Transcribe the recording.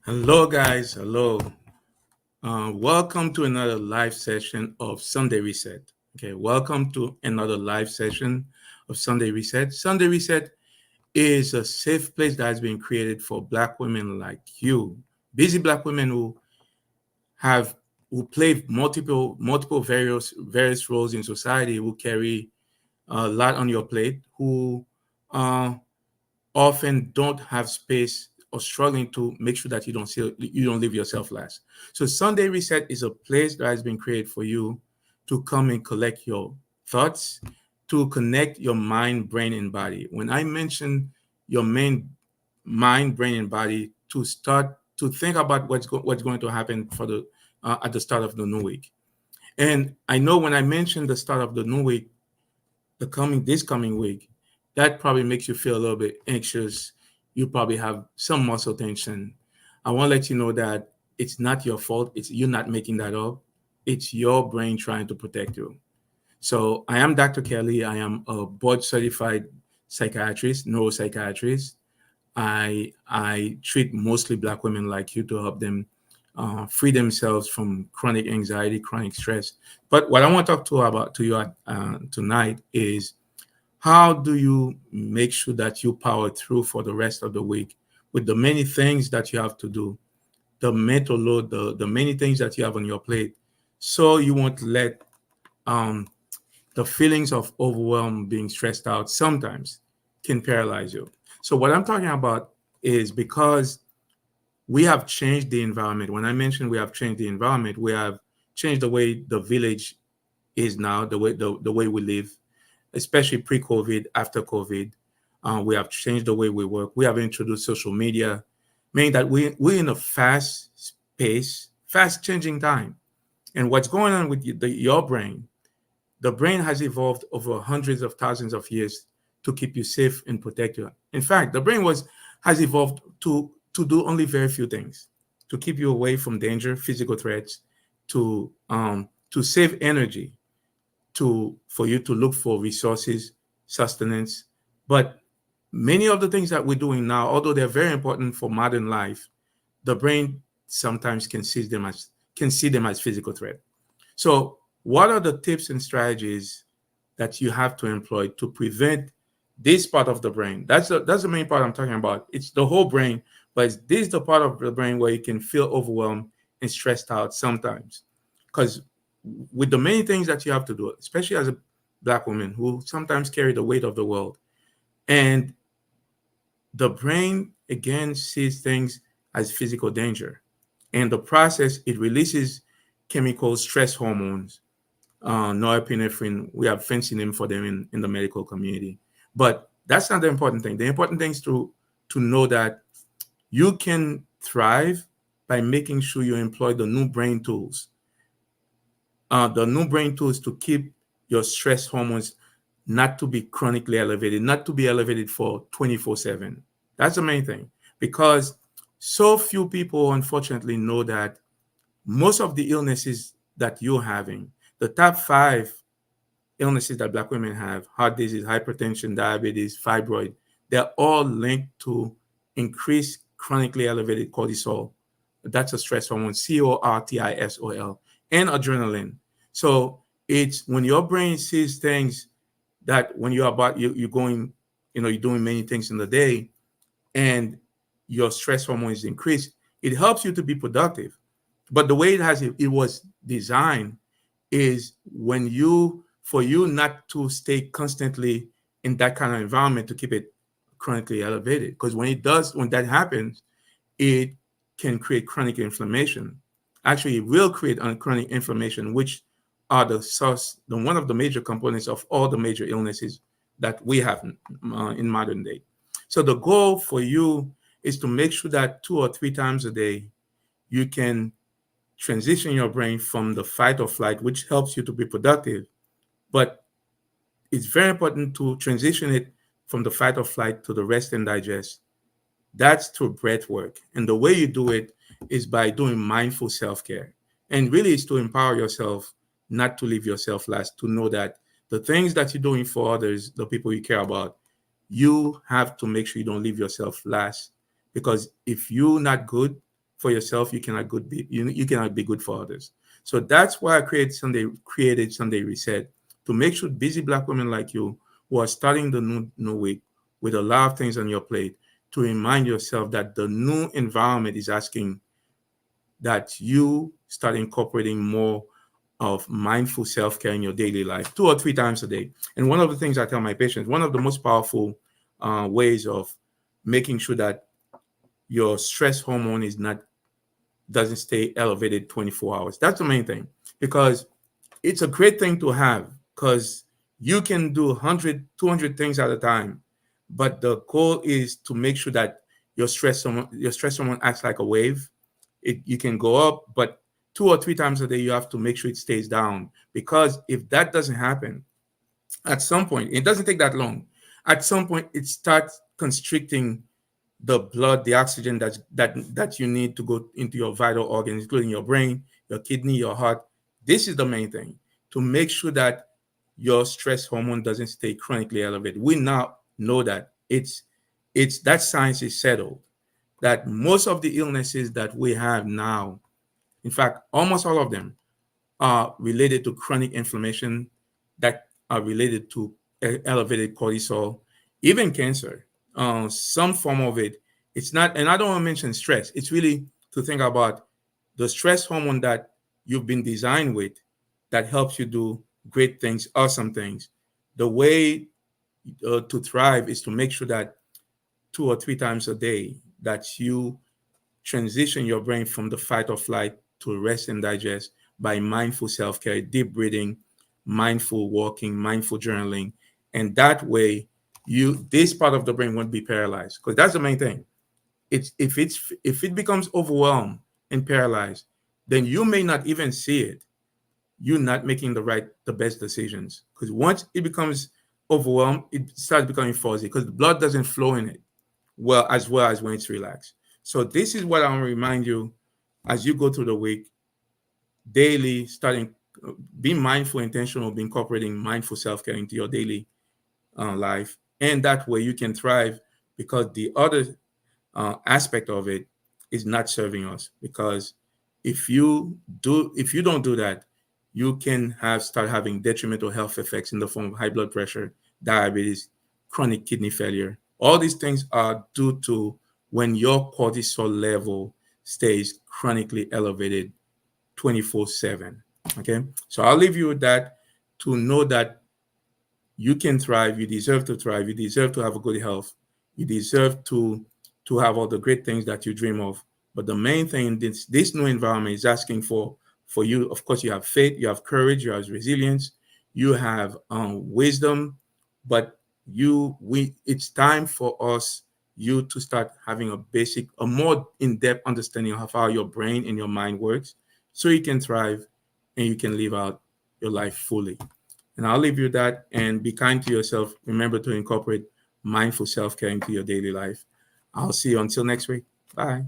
Hello, guys. Hello. Welcome to another live session of Sunday Reset. Okay, welcome to another live session of Sunday Reset. Sunday Reset is a safe place that has been created for Black women like you, busy Black women have who play multiple various roles in society, who carry a lot on your plate, who uh, often don't have space or struggling to make sure that you don't leave yourself last. So Sunday Reset is a place that has been created for you to come and collect your thoughts, to connect your mind, brain, and body. When I mention your main mind, brain, and body, to start to think about what's going to happen for the at the start of the new week. And I know when I mention the start of the new week, this coming week, that probably makes you feel a little bit anxious. You probably have some muscle tension. I want to let you know that it's not your fault. It's you're not making that up. It's your brain trying to protect you. So I am Dr. Kelly. I am a board certified psychiatrist, neuropsychiatrist. I treat mostly Black women like you to help them free themselves from chronic anxiety, chronic stress. But what I want to talk to you tonight is how do you make sure that you power through for the rest of the week with the many things that you have to do, the mental load, the many things that you have on your plate, so you won't let um, the feelings of overwhelm, being stressed out, sometimes can paralyze you. So what I'm talking about is because we have changed the environment. When I mentioned we have changed the environment, we have changed the way the village is now, the way we live, especially pre-COVID, after COVID. We have changed the way we work. We have introduced social media, meaning that we're in a fast pace, fast changing time. And what's going on with your brain, the brain has evolved over hundreds of thousands of years to keep you safe and protect you. In fact, the brain has evolved to do only very few things: to keep you away from danger, physical threats, to save energy, to for you to look for resources, sustenance. But many of the things that we're doing now, although they're very important for modern life, the brain sometimes can see them as physical threat. So, what are the tips and strategies that you have to employ to prevent this part of the brain? That's the main part I'm talking about. It's the whole brain, but this is the part of the brain where you can feel overwhelmed and stressed out sometimes. Because with the many things that you have to do, especially as a Black woman who sometimes carry the weight of the world, and the brain again sees things as physical danger. And the process, it releases chemical stress hormones, norepinephrine. We have fancy name for them in the medical community. But that's not the important thing. The important thing is to know that you can thrive by making sure you employ the new brain tools. The new brain tools to keep your stress hormones not to be chronically elevated, not to be elevated for 24/7. That's the main thing. Because so few people, unfortunately, know that most of the illnesses that you're having, the top five illnesses that Black women have, heart disease, hypertension, diabetes, fibroid, they're all linked to increased chronically elevated cortisol. That's a stress hormone, cortisol, and adrenaline. So it's when your brain sees things that when you're about you're going, you're doing many things in the day, and your stress hormone is increased, it helps you to be productive. But the way it was designed is for you not to stay constantly in that kind of environment to keep it chronically elevated. Because when that happens, it can create chronic inflammation. Actually, it will create chronic inflammation, which are one of the major components of all the major illnesses that we have in modern day. So the goal for you is to make sure that 2 or 3 times a day you can transition your brain from the fight or flight, which helps you to be productive. But it's very important to transition it from the fight or flight to the rest and digest. That's through breath work. And the way you do it is by doing mindful self-care. And really, it's to empower yourself not to leave yourself last, to know that the things that you're doing for others, the people you care about, you have to make sure you don't leave yourself last. Because if you're not good, for yourself, you cannot be good for others. So that's why I created Sunday Reset, to make sure busy Black women like you who are starting the new week with a lot of things on your plate, to remind yourself that the new environment is asking that you start incorporating more of mindful self-care in your daily life 2 or 3 times a day. And one of the things I tell my patients, one of the most powerful ways of making sure that your stress hormone doesn't stay elevated 24 hours. That's the main thing, because it's a great thing to have, because you can do 100, 200 things at a time. But the goal is to make sure that your stress hormone acts like a wave. You can go up, but 2 or 3 times a day, you have to make sure it stays down. Because if that doesn't happen, at some point, it doesn't take that long. At some point, it starts constricting the blood, the oxygen that you need to go into your vital organs, including your brain, your kidney, your heart. This is the main thing, to make sure that your stress hormone doesn't stay chronically elevated. We now know that it's that science is settled, that most of the illnesses that we have now, in fact, almost all of them, are related to chronic inflammation, that are related to elevated cortisol, even cancer. Some form of it. It's not, and I don't want to mention stress. It's really to think about the stress hormone that you've been designed with, that helps you do great things, awesome things. The way to thrive is to make sure that 2 or 3 times a day, that you transition your brain from the fight or flight to rest and digest by mindful self-care, deep breathing, mindful walking, mindful journaling. And that way, this part of the brain won't be paralyzed, because that's the main thing. If it becomes overwhelmed and paralyzed, then you may not even see it. You're not making the best decisions, because once it becomes overwhelmed, it starts becoming fuzzy, because the blood doesn't flow in it well as when it's relaxed. So this is what I want to remind you as you go through the week, daily, starting, be mindful, intentional, be incorporating mindful self-care into your daily life. And that way you can thrive, because the other aspect of it is not serving us. Because if you don't do that, you can start having detrimental health effects in the form of high blood pressure, diabetes, chronic kidney failure. All these things are due to when your cortisol level stays chronically elevated 24/7. Okay, so I'll leave you with that, to know that you can thrive. You deserve to thrive. You deserve to have a good health. You deserve to have all the great things that you dream of. But the main thing, this new environment is asking for you. Of course, you have faith, you have courage, you have resilience, you have wisdom. But it's time for you to start having a more in-depth understanding of how your brain and your mind works, so you can thrive and you can live out your life fully. And I'll leave you that, and be kind to yourself. Remember to incorporate mindful self-care into your daily life. I'll see you until next week. Bye.